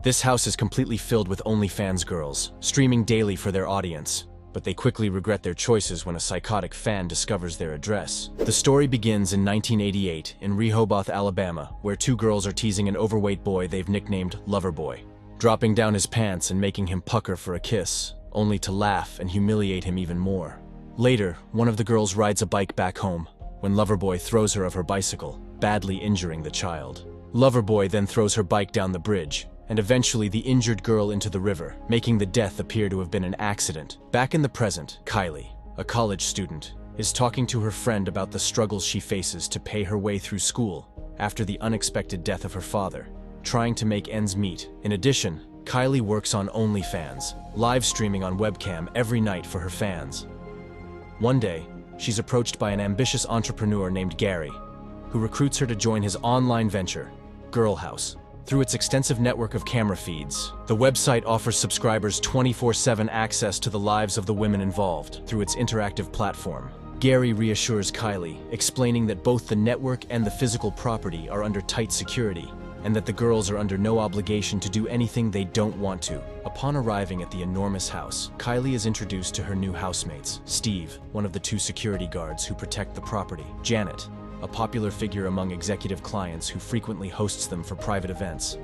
This house is completely filled with OnlyFans girls, streaming daily for their audience, but they quickly regret their choices when a psychotic fan discovers their address. The story begins in 1988 in Rehoboth, Alabama, where two girls are teasing an overweight boy they've nicknamed Loverboy, dropping down his pants and making him pucker for a kiss, only to laugh and humiliate him even more. Later, one of the girls rides a bike back home, when Loverboy throws her of her bicycle, badly injuring the child. Loverboy then throws her bike down the bridge, and eventually the injured girl into the river, making the death appear to have been an accident. Back in the present, Kylie, a college student, is talking to her friend about the struggles she faces to pay her way through school after the unexpected death of her father, trying to make ends meet. In addition, Kylie works on OnlyFans, live streaming on webcam every night for her fans. One day, she's approached by an ambitious entrepreneur named Gary, who recruits her to join his online venture, GirlHouse. Through its extensive network of camera feeds, the website offers subscribers 24/7 access to the lives of the women involved through its interactive platform. Gary reassures Kylie, explaining that both the network and the physical property are under tight security, and that the girls are under no obligation to do anything they don't want to. Upon arriving at the enormous house, Kylie is introduced to her new housemates: Steve, one of the two security guards who protect the property; Janet, a popular figure among executive clients who frequently hosts them for private events;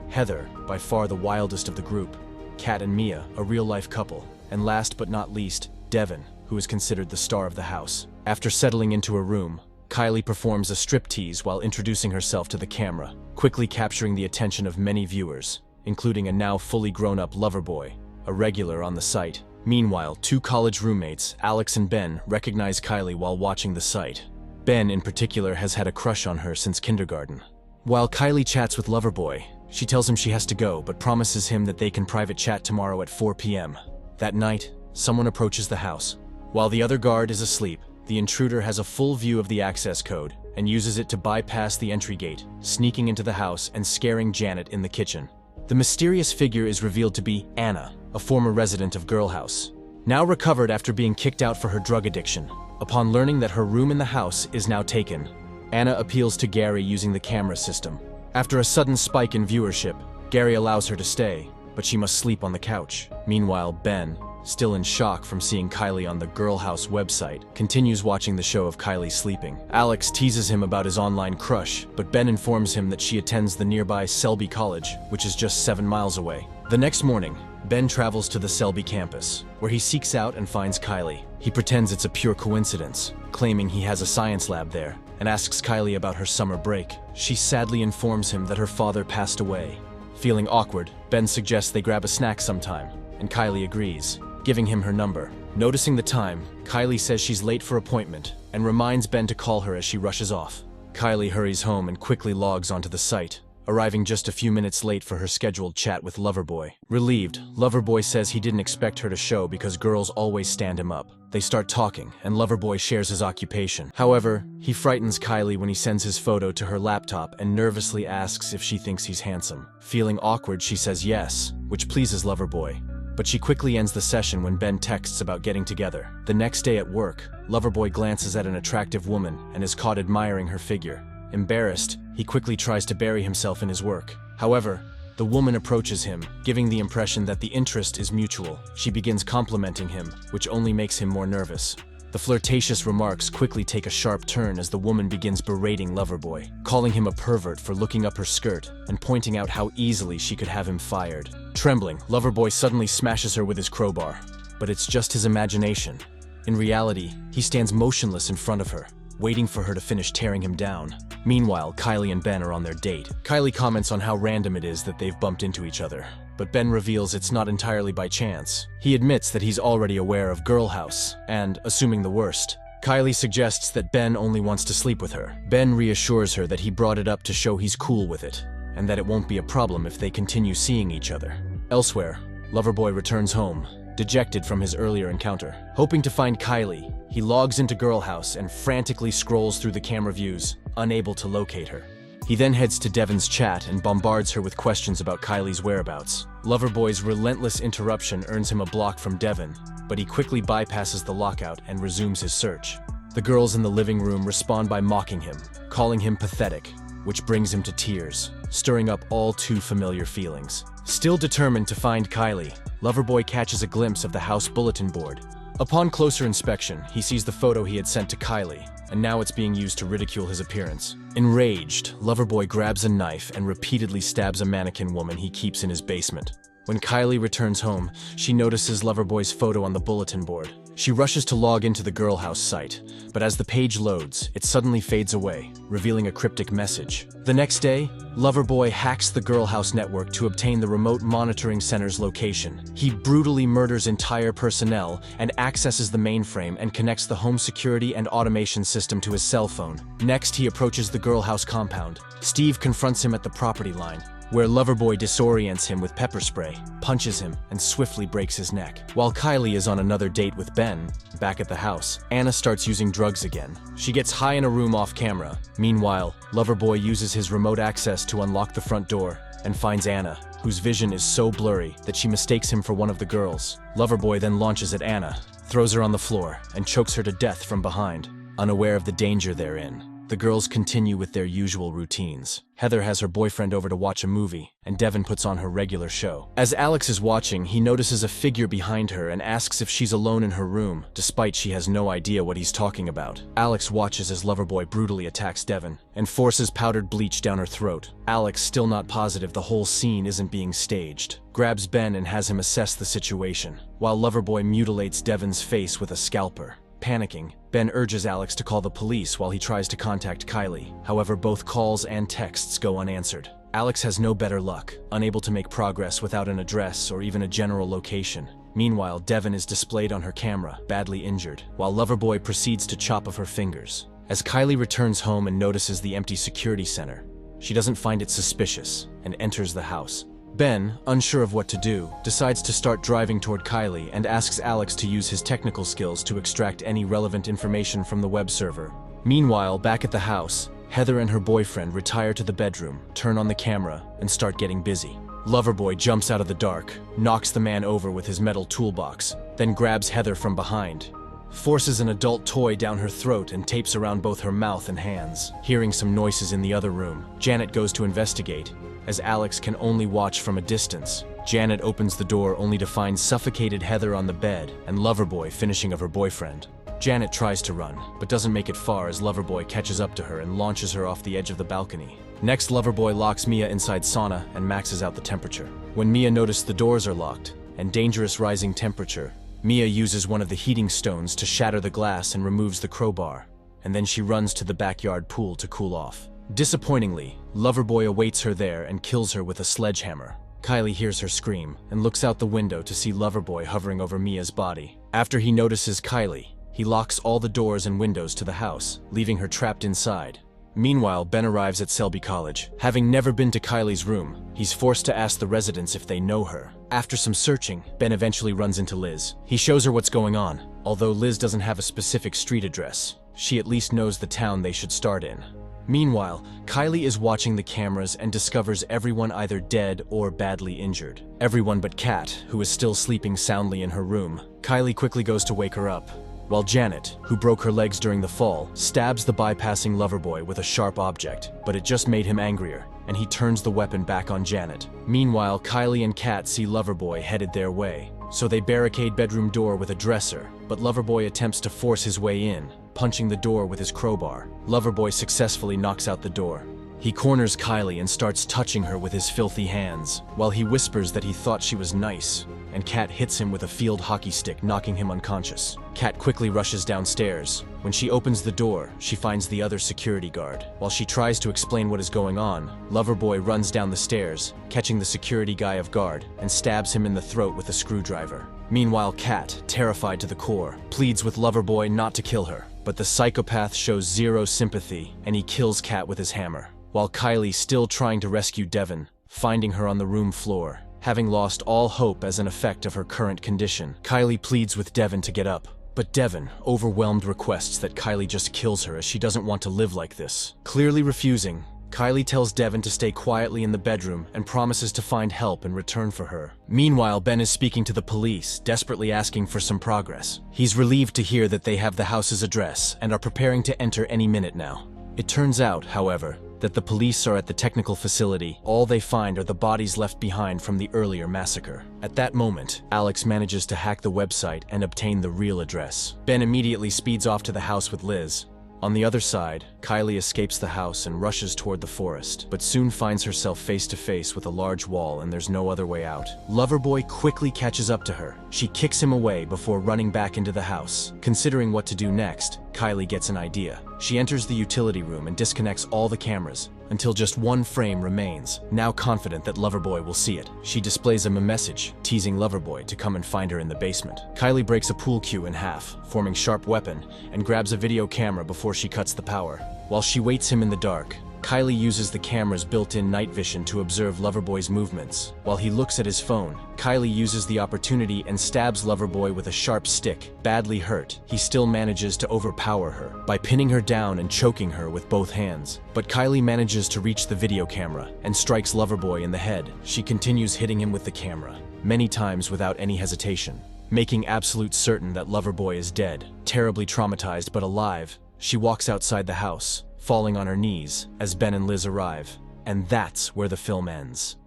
Heather, by far the wildest of the group; Kat and Mia, a real-life couple; and last but not least, Devin, who is considered the star of the house. After settling into a room, Kylie performs a striptease while introducing herself to the camera, quickly capturing the attention of many viewers, including a now fully grown-up Loverboy, a regular on the site. Meanwhile, two college roommates, Alex and Ben, recognize Kylie while watching the site. Ben, in particular, has had a crush on her since kindergarten. While Kylie chats with Loverboy, she tells him she has to go, but promises him that they can private chat tomorrow at 4 p.m. That night, someone approaches the house. While the other guard is asleep, the intruder has a full view of the access code and uses it to bypass the entry gate, sneaking into the house and scaring Janet in the kitchen. The mysterious figure is revealed to be Anna, a former resident of GirlHouse, now recovered after being kicked out for her drug addiction. Upon learning that her room in the house is now taken, Anna appeals to Gary using the camera system. After a sudden spike in viewership, Gary allows her to stay, but she must sleep on the couch. Meanwhile, Ben, still in shock from seeing Kylie on the GirlHouse website, continues watching the show of Kylie sleeping. Alex teases him about his online crush, but Ben informs him that she attends the nearby Selby College, which is just 7 miles away. The next morning, Ben travels to the Selby campus, where he seeks out and finds Kylie. He pretends it's a pure coincidence, claiming he has a science lab there, and asks Kylie about her summer break. She sadly informs him that her father passed away. Feeling awkward, Ben suggests they grab a snack sometime, and Kylie agrees, giving him her number. Noticing the time, Kylie says she's late for appointment, and reminds Ben to call her as she rushes off. Kylie hurries home and quickly logs onto the site, arriving just a few minutes late for her scheduled chat with Loverboy. Relieved, Loverboy says he didn't expect her to show because girls always stand him up. They start talking, and Loverboy shares his occupation. However, he frightens Kylie when he sends his photo to her laptop and nervously asks if she thinks he's handsome. Feeling awkward, she says yes, which pleases Loverboy. But she quickly ends the session when Ben texts about getting together. The next day at work, Loverboy glances at an attractive woman and is caught admiring her figure. Embarrassed, he quickly tries to bury himself in his work. However, the woman approaches him, giving the impression that the interest is mutual. She begins complimenting him, which only makes him more nervous. The flirtatious remarks quickly take a sharp turn as the woman begins berating Loverboy, calling him a pervert for looking up her skirt and pointing out how easily she could have him fired. Trembling, Loverboy suddenly smashes her with his crowbar, but it's just his imagination. In reality, he stands motionless in front of her, waiting for her to finish tearing him down. Meanwhile, Kylie and Ben are on their date. Kylie comments on how random it is that they've bumped into each other, but Ben reveals it's not entirely by chance. He admits that he's already aware of GirlHouse, and, assuming the worst, Kylie suggests that Ben only wants to sleep with her. Ben reassures her that he brought it up to show he's cool with it, and that it won't be a problem if they continue seeing each other. Elsewhere, Loverboy returns home, dejected from his earlier encounter. Hoping to find Kylie, he logs into GirlHouse and frantically scrolls through the camera views, unable to locate her. He then heads to Devin's chat and bombards her with questions about Kylie's whereabouts. Loverboy's relentless interruption earns him a block from Devin, but he quickly bypasses the lockout and resumes his search. The girls in the living room respond by mocking him, calling him pathetic, which brings him to tears, stirring up all too familiar feelings. Still determined to find Kylie, Loverboy catches a glimpse of the house bulletin board. Upon closer inspection, he sees the photo he had sent to Kylie, and now it's being used to ridicule his appearance. Enraged, Loverboy grabs a knife and repeatedly stabs a mannequin woman he keeps in his basement. When Kylie returns home, she notices Loverboy's photo on the bulletin board. She rushes to log into the GirlHouse site, but as the page loads, it suddenly fades away, revealing a cryptic message. The next day, Loverboy hacks the GirlHouse network to obtain the remote monitoring center's location. He brutally murders entire personnel and accesses the mainframe and connects the home security and automation system to his cell phone. Next, he approaches the GirlHouse compound. Steve confronts him at the property line, where Loverboy disorients him with pepper spray, punches him, and swiftly breaks his neck. While Kylie is on another date with Ben, back at the house, Anna starts using drugs again. She gets high in a room off camera. Meanwhile, Loverboy uses his remote access to unlock the front door and finds Anna, whose vision is so blurry that she mistakes him for one of the girls. Loverboy then launches at Anna, throws her on the floor, and chokes her to death from behind, unaware of the danger they're in. The girls continue with their usual routines. Heather has her boyfriend over to watch a movie, and Devin puts on her regular show. As Alex is watching, he notices a figure behind her and asks if she's alone in her room, despite she has no idea what he's talking about. Alex watches as Loverboy brutally attacks Devin and forces powdered bleach down her throat. Alex, still not positive the whole scene isn't being staged, grabs Ben and has him assess the situation, while Loverboy mutilates Devin's face with a scalper. Panicking, Ben urges Alex to call the police while he tries to contact Kylie. However, both calls and texts go unanswered. Alex has no better luck, unable to make progress without an address or even a general location. Meanwhile, Devin is displayed on her camera, badly injured, while Loverboy proceeds to chop off her fingers. As Kylie returns home and notices the empty security center, she doesn't find it suspicious and enters the house. Ben, unsure of what to do, decides to start driving toward Kylie and asks Alex to use his technical skills to extract any relevant information from the web server. Meanwhile, back at the house, Heather and her boyfriend retire to the bedroom, turn on the camera, and start getting busy. Loverboy jumps out of the dark, knocks the man over with his metal toolbox, then grabs Heather from behind, forces an adult toy down her throat and tapes around both her mouth and hands. Hearing some noises in the other room, Janet goes to investigate, as Alex can only watch from a distance. Janet opens the door only to find suffocated Heather on the bed and Loverboy finishing of her boyfriend. Janet tries to run, but doesn't make it far as Loverboy catches up to her and launches her off the edge of the balcony. Next, Loverboy locks Mia inside sauna and maxes out the temperature. When Mia notices the doors are locked and dangerous rising temperature, Mia uses one of the heating stones to shatter the glass and removes the crowbar, and then she runs to the backyard pool to cool off. Disappointingly, Loverboy awaits her there and kills her with a sledgehammer. Kylie hears her scream and looks out the window to see Loverboy hovering over Mia's body. After he notices Kylie, he locks all the doors and windows to the house, leaving her trapped inside. Meanwhile, Ben arrives at Selby College. Having never been to Kylie's room, he's forced to ask the residents if they know her. After some searching, Ben eventually runs into Liz. He shows her what's going on. Although Liz doesn't have a specific street address, she at least knows the town they should start in. Meanwhile, Kylie is watching the cameras and discovers everyone either dead or badly injured. Everyone but Kat, who is still sleeping soundly in her room. Kylie quickly goes to wake her up, while Janet, who broke her legs during the fall, stabs the bypassing Loverboy with a sharp object, but it just made him angrier, and he turns the weapon back on Janet. Meanwhile, Kylie and Kat see Loverboy headed their way, so they barricade bedroom door with a dresser, but Loverboy attempts to force his way in, punching the door with his crowbar. Loverboy successfully knocks out the door. He corners Kylie and starts touching her with his filthy hands, while he whispers that he thought she was nice, and Kat hits him with a field hockey stick, knocking him unconscious. Kat quickly rushes downstairs. When she opens the door, she finds the other security guard. While she tries to explain what is going on, Loverboy runs down the stairs, catching the security guy off guard, and stabs him in the throat with a screwdriver. Meanwhile, Kat, terrified to the core, pleads with Loverboy not to kill her, but the psychopath shows zero sympathy, and he kills Kat with his hammer. While Kylie, still trying to rescue Devin, finding her on the room floor, having lost all hope as an effect of her current condition. Kylie pleads with Devin to get up, but Devin, overwhelmed, requests that Kylie just kills her as she doesn't want to live like this. Clearly refusing, Kylie tells Devin to stay quietly in the bedroom and promises to find help in return for her. Meanwhile, Ben is speaking to the police, desperately asking for some progress. He's relieved to hear that they have the house's address and are preparing to enter any minute now. It turns out, however, that the police are at the technical facility. All they find are the bodies left behind from the earlier massacre. At that moment, Alex manages to hack the website and obtain the real address. Ben immediately speeds off to the house with Liz. On the other side, Kylie escapes the house and rushes toward the forest, but soon finds herself face to face with a large wall and there's no other way out. Loverboy quickly catches up to her. She kicks him away before running back into the house. Considering what to do next, Kylie gets an idea. She enters the utility room and disconnects all the cameras, until just one frame remains. Now confident that Loverboy will see it, she displays him a message, teasing Loverboy to come and find her in the basement. Kylie breaks a pool cue in half, forming sharp weapon, and grabs a video camera before she cuts the power. While she waits him in the dark, Kylie uses the camera's built-in night vision to observe Loverboy's movements. While he looks at his phone, Kylie uses the opportunity and stabs Loverboy with a sharp stick. Badly hurt, he still manages to overpower her by pinning her down and choking her with both hands. But Kylie manages to reach the video camera and strikes Loverboy in the head. She continues hitting him with the camera, many times without any hesitation, making absolute certain that Loverboy is dead. Terribly traumatized but alive, she walks outside the house, falling on her knees as Ben and Liz arrive. And that's where the film ends.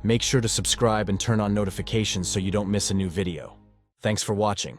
Make sure to subscribe and turn on notifications so you don't miss a new video. Thanks for watching.